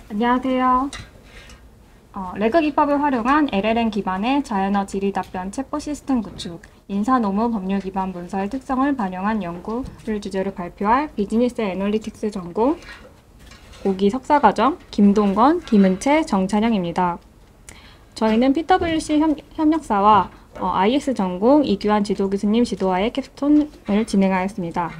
안녕하세요. 레그 기법을 활용한 LLM 기반의 자연어 질의 답변 챗봇 시스템 구축, 인사노무 법률 기반 문서의 특성을 반영한 연구를 주제로 발표할 비즈니스 애널리틱스 전공 5기 석사과정 김동건, 김은채, 정찬영입니다. 저희는 PwC 협력사와 IS 전공 이규환 지도교수님 지도하에 캡스톤을 진행하였습니다.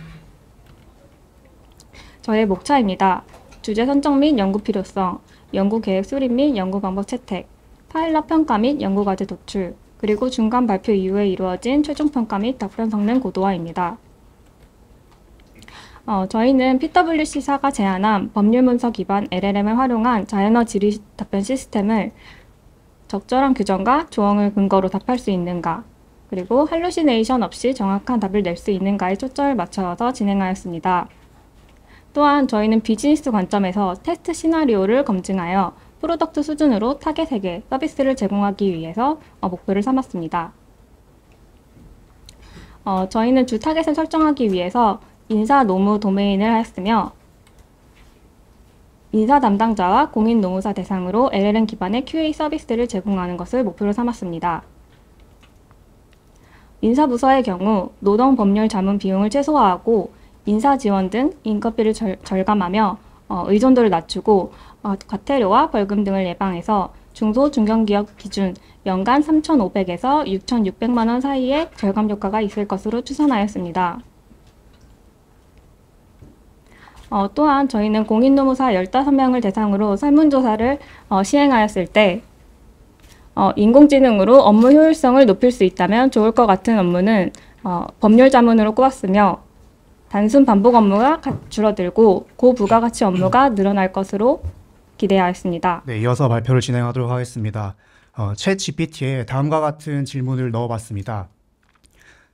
저의 목차입니다. 주제 선정 및 연구 필요성, 연구 계획 수립 및 연구 방법 채택, 파일럿 평가 및 연구 과제 도출, 그리고 중간 발표 이후에 이루어진 최종 평가 및 답변 성능 고도화입니다. 저희는 PwC사가 제안한 법률 문서 기반 LLM을 활용한 자연어 질의 답변 시스템을 적절한 규정과 조언을 근거로 답할 수 있는가, 그리고 할루시네이션 없이 정확한 답을 낼 수 있는가에 초점을 맞춰서 진행하였습니다. 또한 저희는 비즈니스 관점에서 테스트 시나리오를 검증하여 프로덕트 수준으로 타겟에게 서비스를 제공하기 위해서 목표를 삼았습니다. 저희는 주 타겟을 설정하기 위해서 인사 노무 도메인을 하였으며 인사 담당자와 공인 노무사 대상으로 LLM 기반의 QA 서비스를 제공하는 것을 목표로 삼았습니다. 인사부서의 경우 노동 법률 자문 비용을 최소화하고 인사 지원 등 인건비를 절감하며 의존도를 낮추고 과태료와 벌금 등을 예방해서 중소 중견기업 기준 연간 3,500에서 6,600만 원 사이의 절감 효과가 있을 것으로 추산하였습니다. 또한 저희는 공인노무사 15명을 대상으로 설문조사를 시행하였을 때 인공지능으로 업무 효율성을 높일 수 있다면 좋을 것 같은 업무는 법률 자문으로 꼽았으며 단순 반복 업무가 줄어들고 고부가가치 업무가 늘어날 것으로 기대하였습니다. 네, 이어서 발표를 진행하도록 하겠습니다. 챗 GPT에 다음과 같은 질문을 넣어봤습니다.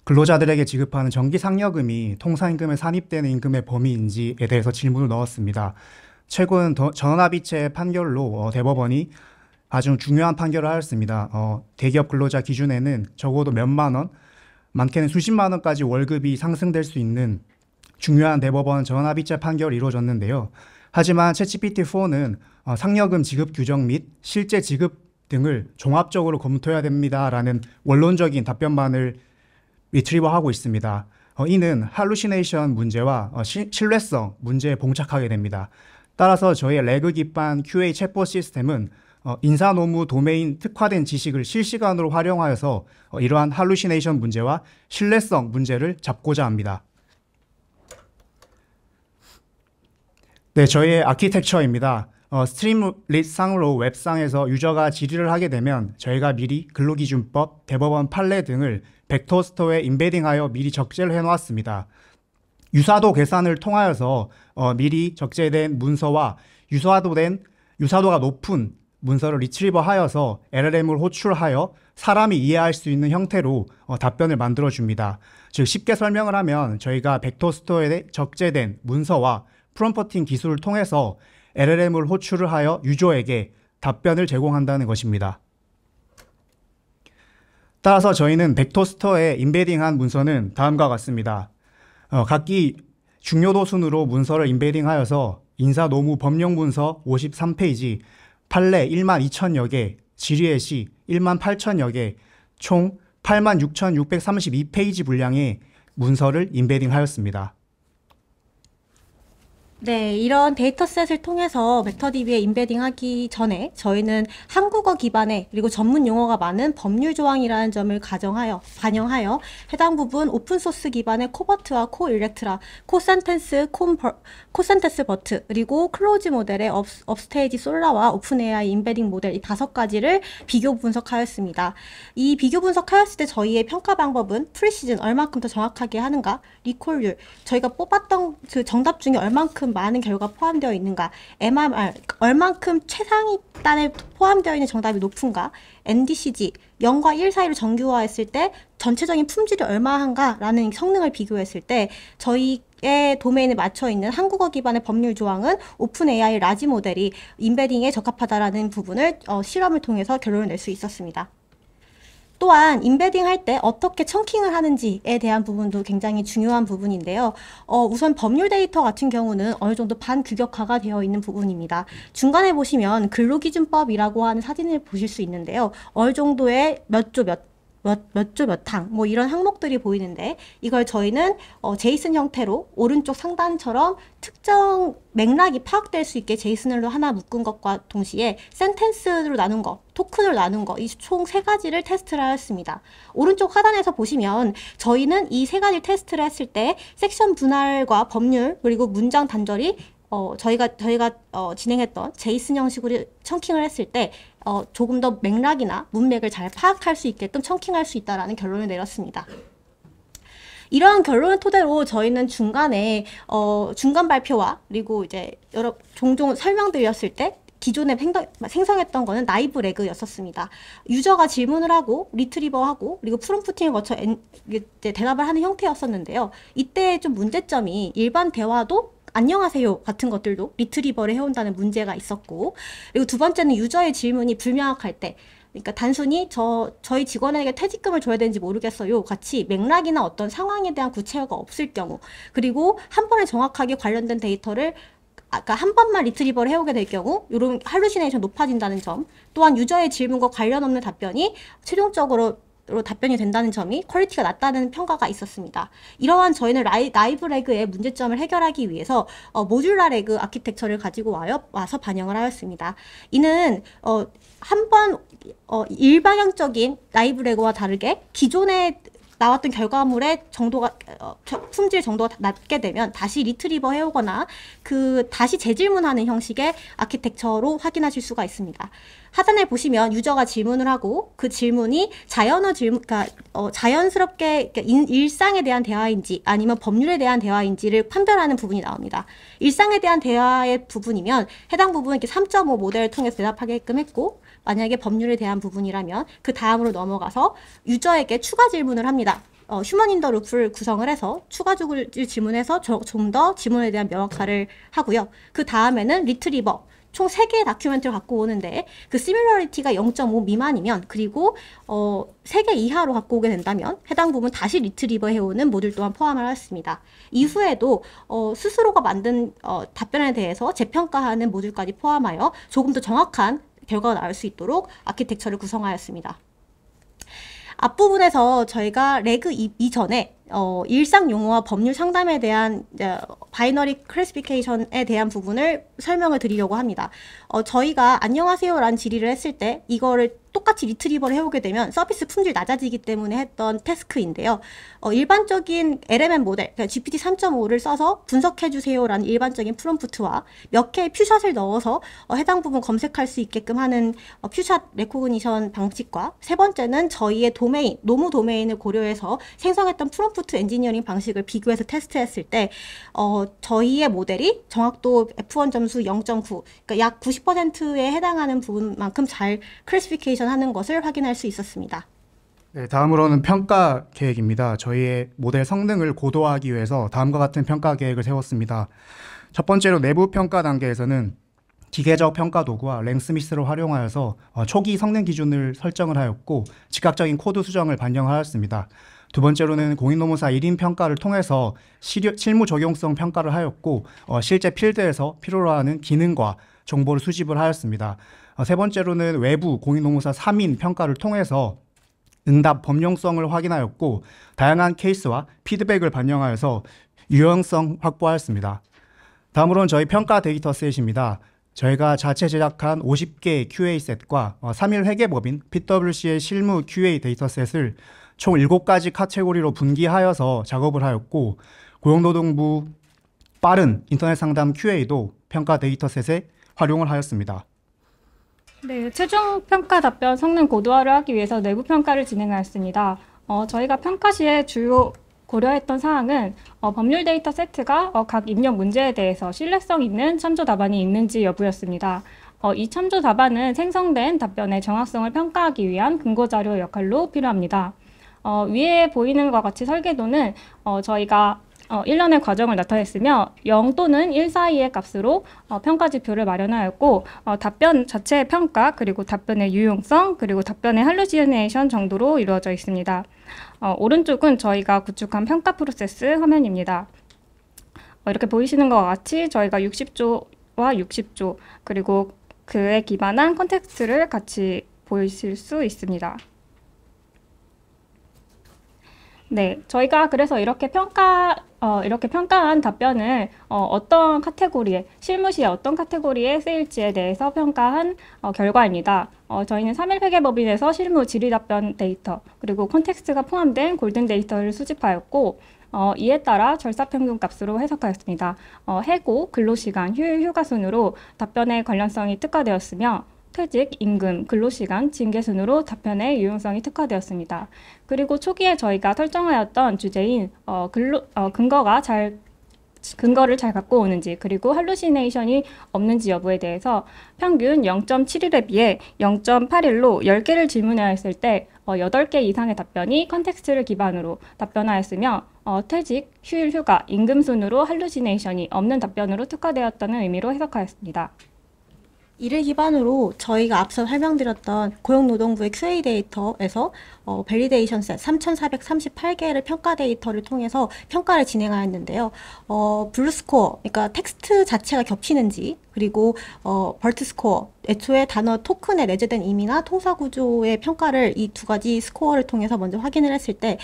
근로자들에게 지급하는 정기 상여금이 통상임금에 산입되는 임금의 범위인지에 대해서 질문을 넣었습니다. 최근 전원합의체 판결로 대법원이 아주 중요한 판결을 하였습니다. 대기업 근로자 기준에는 적어도 몇만 원, 많게는 수십만 원까지 월급이 상승될 수 있는 중요한 대법원 전원합의체 판결이 이루어졌는데요. 하지만 챗GPT-4는 상여금 지급 규정 및 실제 지급 등을 종합적으로 검토해야 됩니다라는 원론적인 답변만을 리트리버하고 있습니다. 이는 할루시네이션 문제와 신뢰성 문제에 봉착하게 됩니다. 따라서 저희의 레그 기반 QA 챗봇 시스템은 인사노무 도메인 특화된 지식을 실시간으로 활용하여서 이러한 할루시네이션 문제와 신뢰성 문제를 잡고자 합니다. 네, 저희의 아키텍처입니다. 스트림릿상으로 웹상에서 유저가 질의를 하게 되면 저희가 미리 근로기준법, 대법원 판례 등을 벡터 스토어에 임베딩하여 미리 적재를 해놓았습니다. 유사도 계산을 통하여서 미리 적재된 문서와 유사도가 높은 문서를 리트리버하여서 LLM을 호출하여 사람이 이해할 수 있는 형태로 답변을 만들어줍니다. 즉 쉽게 설명을 하면 저희가 벡터 스토어에 적재된 문서와 프롬프팅 기술을 통해서 LLM을 호출을 하여 유저에게 답변을 제공한다는 것입니다. 따라서 저희는 벡터 스토어에 임베딩한 문서는 다음과 같습니다. 각기 중요도 순으로 문서를 임베딩하여서 인사노무 법령 문서 53페이지, 판례 12,000여 개, 질의의 시 18,000여 개, 총 86,632페이지 분량의 문서를 임베딩하였습니다. 네, 이런 데이터셋을 통해서 벡터DB에 임베딩하기 전에 저희는 한국어 기반의 그리고 전문 용어가 많은 법률 조항이라는 점을 반영하여 해당 부분 오픈소스 기반의 코버트와 코일렉트라, 코센텐스 버트, 그리고 클로즈 모델의 업스테이지 솔라와 오픈AI 임베딩 모델 이 5가지를 비교 분석하였습니다. 이 비교 분석하였을 때 저희의 평가 방법은 프리시즌, 얼만큼 더 정확하게 하는가, 리콜률, 저희가 뽑았던 그 정답 중에 얼만큼 얼만큼 많은 결과가 포함되어 있는가, MMR, 얼만큼 최상위단에 포함되어 있는 정답이 높은가, NDCG, 0과 1 사이로 정규화했을 때 전체적인 품질이 얼마한가라는 성능을 비교했을 때 저희의 도메인에 맞춰 있는 한국어 기반의 법률 조항은 오픈 AI 라지 모델이 인베딩에 적합하다라는 부분을 실험을 통해서 결론을 낼 수 있었습니다. 또한 인베딩 할 때 어떻게 청킹을 하는지에 대한 부분도 굉장히 중요한 부분인데요. 우선 법률 데이터 같은 경우는 어느 정도 반규격화가 되어 있는 부분입니다. 중간에 보시면 근로기준법이라고 하는 사진을 보실 수 있는데요. 어느 정도의 몇 조 몇 항, 뭐 이런 항목들이 보이는데 이걸 저희는 제이슨 형태로 오른쪽 상단처럼 특정 맥락이 파악될 수 있게 제이슨으로 하나 묶은 것과 동시에 센텐스로 나눈 것, 토큰으로 나눈 것, 이 총 세 가지를 테스트를 하였습니다. 오른쪽 하단에서 보시면 저희는 이 세 가지 테스트를 했을 때 섹션 분할과 법률 그리고 문장 단절이 저희가 진행했던 제이슨 형식으로 청킹을 했을 때 조금 더 맥락이나 문맥을 잘 파악할 수 있게끔 청킹할 수 있다라는 결론을 내렸습니다. 이러한 결론을 토대로 저희는 중간에 중간 발표와 그리고 이제 종종 설명드렸을 때 기존에 생성했던 거는 나이브 레그였었습니다. 유저가 질문을 하고 리트리버하고 그리고 프롬프팅을 거쳐 대답을 하는 형태였었는데요. 이때 좀 문제점이 일반 대화도 안녕하세요 같은 것들도 리트리버를 해온다는 문제가 있었고, 그리고 두 번째는 유저의 질문이 불명확할 때, 그러니까 단순히 저희 직원에게 퇴직금을 줘야 되는지 모르겠어요 같이 맥락이나 어떤 상황에 대한 구체화가 없을 경우, 그리고 한 번에 정확하게 관련된 데이터를 아까 한 번만 리트리버를 해오게 될 경우 이런 할루시네이션 높아진다는 점, 또한 유저의 질문과 관련 없는 답변이 최종적으로 답변이 된다는 점이 퀄리티가 낮다는 평가가 있었습니다. 이러한 저희는 나이브 레그의 문제점을 해결하기 위해서 모듈라 레그 아키텍처를 가지고 와서 반영을 하였습니다. 이는 한번 일방향적인 나이브 레그와 다르게 기존에 나왔던 결과물의 정도가 품질 정도가 낮게 되면 다시 리트리버 해오거나 다시 재질문하는 형식의 아키텍처로 확인하실 수가 있습니다. 하단에 보시면 유저가 질문을 하고 그 질문이 자연스럽게 일상에 대한 대화인지 아니면 법률에 대한 대화인지를 판별하는 부분이 나옵니다. 일상에 대한 대화의 부분이면 해당 부분 이렇게 3.5 모델을 통해서 대답하게끔 했고, 만약에 법률에 대한 부분이라면 그 다음으로 넘어가서 유저에게 추가 질문을 합니다. 휴먼 인더 루프를 구성을 해서 추가적으로 질문해서 좀 더 질문에 대한 명확화를 하고요. 그 다음에는 리트리버, 총 3개의 다큐멘트를 갖고 오는데 그 시뮬러리티가 0.5 미만이면, 그리고 3개 이하로 갖고 오게 된다면 해당 부분 다시 리트리버 해오는 모듈 또한 포함을 하였습니다. 이후에도 스스로가 만든 답변에 대해서 재평가하는 모듈까지 포함하여 조금 더 정확한 결과가 나올 수 있도록 아키텍처를 구성하였습니다. 앞부분에서 저희가 레그 이전에 일상 용어와 법률 상담에 대한 바이너리 클래시피케이션에 대한 부분을 설명을 드리려고 합니다. 저희가 안녕하세요라는 질의를 했을 때 이거를 똑같이 리트리버를 해오게 되면 서비스 품질 낮아지기 때문에 했던 태스크인데요. 일반적인 LMM 모델, 그러니까 GPT 3.5를 써서 분석해주세요라는 일반적인 프롬프트와 몇 개의 퓨샷을 넣어서 해당 부분 검색할 수 있게끔 하는 퓨샷 레코그니션 방식과, 세 번째는 저희의 도메인, 노무 도메인을 고려해서 생성했던 프롬프트 엔지니어링 방식을 비교해서 테스트했을 때 저희의 모델이 정확도 F1 점수 0.9, 그러니까 약 90%에 해당하는 부분만큼 잘 클래시피케이션 하는 것을 확인할 수 있었습니다. 네, 다음으로는 평가 계획입니다. 저희의 모델 성능을 고도화하기 위해서 다음과 같은 평가 계획을 세웠습니다. 첫 번째로 내부 평가 단계에서는 기계적 평가 도구와 랭스미스를 활용하여서 초기 성능 기준을 설정을 하였고 즉각적인 코드 수정을 반영하였습니다. 두 번째로는 공인노무사 1인 평가를 통해서 실무 적용성 평가를 하였고 실제 필드에서 필요로 하는 기능과 정보를 수집을 하였습니다. 세 번째로는 외부 공인노무사 3인 평가를 통해서 응답 범용성을 확인하였고 다양한 케이스와 피드백을 반영하여서 유형성 확보하였습니다. 다음으로는 저희 평가 데이터셋입니다. 저희가 자체 제작한 50개의 QA셋과 3일 회계법인 PwC의 실무 QA 데이터셋을 총 7가지 카테고리로 분기하여서 작업을 하였고, 고용노동부 빠른 인터넷 상담 QA도 평가 데이터셋에 활용을 하였습니다. 네, 최종 평가 답변 성능 고도화를 하기 위해서 내부 평가를 진행하였습니다. 저희가 평가 시에 주요 고려했던 사항은 법률 데이터 세트가 각 입력 문제에 대해서 신뢰성 있는 참조 답안이 있는지 여부였습니다. 이 참조 답안은 생성된 답변의 정확성을 평가하기 위한 근거 자료 역할로 필요합니다. 위에 보이는 것과 같이 설계도는 저희가 일련의 과정을 나타냈으며 0 또는 1 사이의 값으로 평가지표를 마련하였고 답변 자체의 평가, 그리고 답변의 유용성, 그리고 답변의 할루시네이션 정도로 이루어져 있습니다. 오른쪽은 저희가 구축한 평가 프로세스 화면입니다. 이렇게 보이시는 것과 같이 저희가 60조와 60조, 그리고 그에 기반한 컨텍스트를 같이 보이실 수 있습니다. 네, 저희가 그래서 이렇게 평가한 답변을 어떤 카테고리에, 실무시에 어떤 카테고리에 쓰일지에 대해서 평가한 결과입니다. 저희는 3.1회계법인에서 실무 질의 답변 데이터, 그리고 컨텍스트가 포함된 골든 데이터를 수집하였고, 이에 따라 절사평균 값으로 해석하였습니다. 해고, 근로시간, 휴일, 휴가 순으로 답변의 관련성이 특화되었으며, 퇴직, 임금, 근로시간, 징계 순으로 답변의 유용성이 특화되었습니다. 그리고 초기에 저희가 설정하였던 주제인 근거를 잘 갖고 오는지, 그리고 할루시네이션이 없는지 여부에 대해서 평균 0.71에 비해 0.81로 10개를 질문하였을 때 8개 이상의 답변이 컨텍스트를 기반으로 답변하였으며, 퇴직, 휴일, 휴가, 임금 순으로 할루시네이션이 없는 답변으로 특화되었다는 의미로 해석하였습니다. 이를 기반으로 저희가 앞서 설명드렸던 고용노동부의 QA 데이터에서 밸리데이션 셋 3,438개를 평가 데이터를 통해서 평가를 진행하였는데요. 블루스코어, 그러니까 텍스트 자체가 겹치는지, 그리고 벌트 스코어, 애초에 단어 토큰에 내재된 의미나 통사 구조의 평가를 이 두 가지 스코어를 통해서 먼저 확인을 했을 때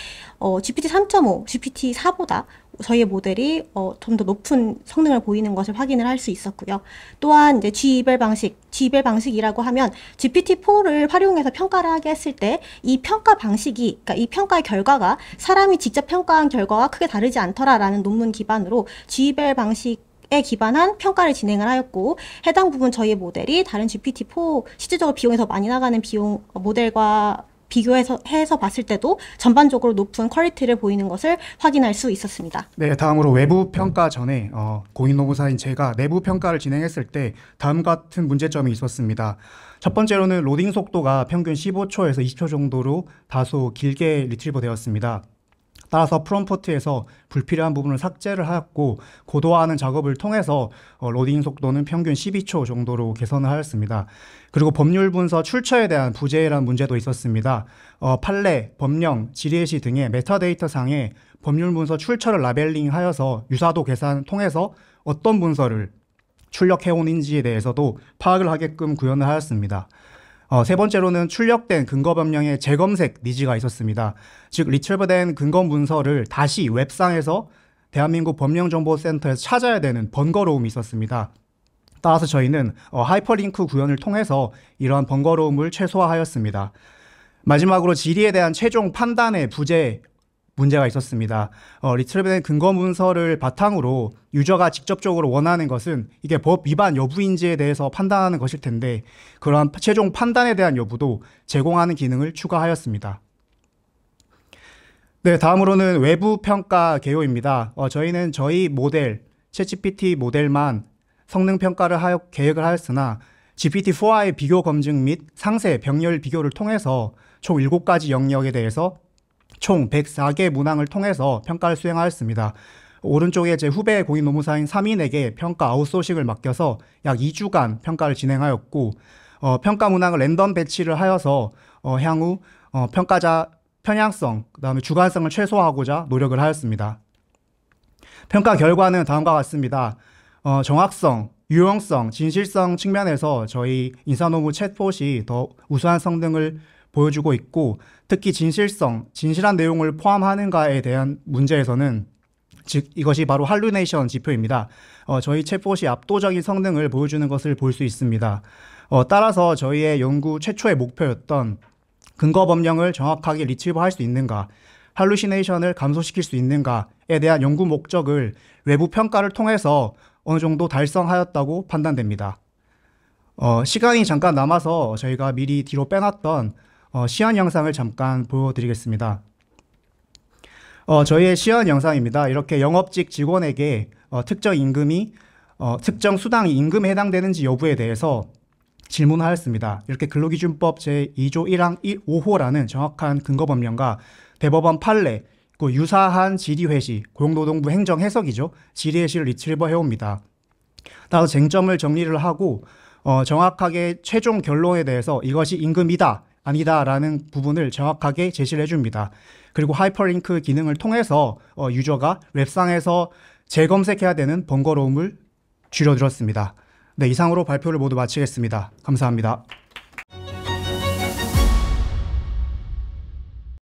GPT 3.5, GPT 4보다 저희의 모델이 좀 더 높은 성능을 보이는 것을 확인을 할 수 있었고요. 또한 이제 G이별 방식이라고 하면 GPT-4를 활용해서 평가를 하게 했을 때 이 평가 방식이, 그러니까 이 평가의 결과가 사람이 직접 평가한 결과와 크게 다르지 않더라라는 논문 기반으로 G이별 방식에 기반한 평가를 진행을 하였고, 해당 부분 저희의 모델이 다른 GPT-4 실질적으로 비용이 더 많이 나가는 비용 모델과 비교해서 봤을 때도 전반적으로 높은 퀄리티를 보이는 것을 확인할 수 있었습니다. 네, 다음으로 외부 평가 전에 공인노무사인 제가 내부 평가를 진행했을 때 다음 같은 문제점이 있었습니다. 첫 번째로는 로딩 속도가 평균 15초에서 20초 정도로 다소 길게 리트리버 되었습니다. 따라서 프롬프트에서 불필요한 부분을 삭제를 하였고, 고도화하는 작업을 통해서 로딩 속도는 평균 12초 정도로 개선을 하였습니다. 그리고 법률 문서 출처에 대한 부재란 문제도 있었습니다. 판례, 법령, 질의예시 등의 메타데이터 상에 법률 문서 출처를 라벨링하여서 유사도 계산을 통해서 어떤 문서를 출력해온인지에 대해서도 파악을 하게끔 구현을 하였습니다. 세 번째로는 출력된 근거 법령의 재검색 니즈가 있었습니다. 즉, 리트리버된 근거 문서를 다시 웹상에서 대한민국 법령정보센터에서 찾아야 되는 번거로움이 있었습니다. 따라서 저희는 하이퍼링크 구현을 통해서 이러한 번거로움을 최소화하였습니다. 마지막으로 질의에 대한 최종 판단의 부재 문제가 있었습니다. 리트리버된 근거 문서를 바탕으로 유저가 직접적으로 원하는 것은 이게 법 위반 여부인지에 대해서 판단하는 것일 텐데, 그러한 최종 판단에 대한 여부도 제공하는 기능을 추가하였습니다. 네, 다음으로는 외부 평가 개요입니다. 저희는 저희 모델, 챗GPT 모델만 성능 평가를 계획을 하였으나 GPT-4와의 비교 검증 및 상세, 병렬 비교를 통해서 총 7가지 영역에 대해서 총 104개 문항을 통해서 평가를 수행하였습니다. 오른쪽에 제 후배 공인노무사인 3인에게 평가 아웃소싱을 맡겨서 약 2주간 평가를 진행하였고, 평가 문항을 랜덤 배치를 하여서 향후 평가자 편향성, 그다음에 주관성을 최소화하고자 노력을 하였습니다. 평가 결과는 다음과 같습니다. 정확성, 유용성, 진실성 측면에서 저희 인사노무 챗봇이 더 우수한 성능을 보여주고 있고, 특히 진실한 내용을 포함하는가에 대한 문제에서는, 즉 이것이 바로 할루네이션 지표입니다. 저희 챗봇이 압도적인 성능을 보여주는 것을 볼 수 있습니다. 따라서 저희의 연구 최초의 목표였던 근거 법령을 정확하게 리트리버할 수 있는가, 할루시네이션을 감소시킬 수 있는가에 대한 연구 목적을 외부 평가를 통해서 어느 정도 달성하였다고 판단됩니다. 시간이 잠깐 남아서 저희가 미리 뒤로 빼놨던 시연 영상을 잠깐 보여드리겠습니다. 저희의 시연 영상입니다. 이렇게 영업직 직원에게 특정 임금이 특정 수당이 임금에 해당되는지 여부에 대해서 질문하였습니다. 이렇게 근로기준법 제2조 1항 5호라는 정확한 근거법령과 대법원 판례, 그 유사한 질의회시, 고용노동부 행정 해석이죠. 질의회시를 리트리버 해옵니다. 따라서 쟁점을 정리를 하고 정확하게 최종 결론에 대해서 이것이 임금이다, 아니다라는 부분을 정확하게 제시를 해줍니다. 그리고 하이퍼링크 기능을 통해서 유저가 웹상에서 재검색해야 되는 번거로움을 줄여들었습니다. 네, 이상으로 발표를 모두 마치겠습니다. 감사합니다.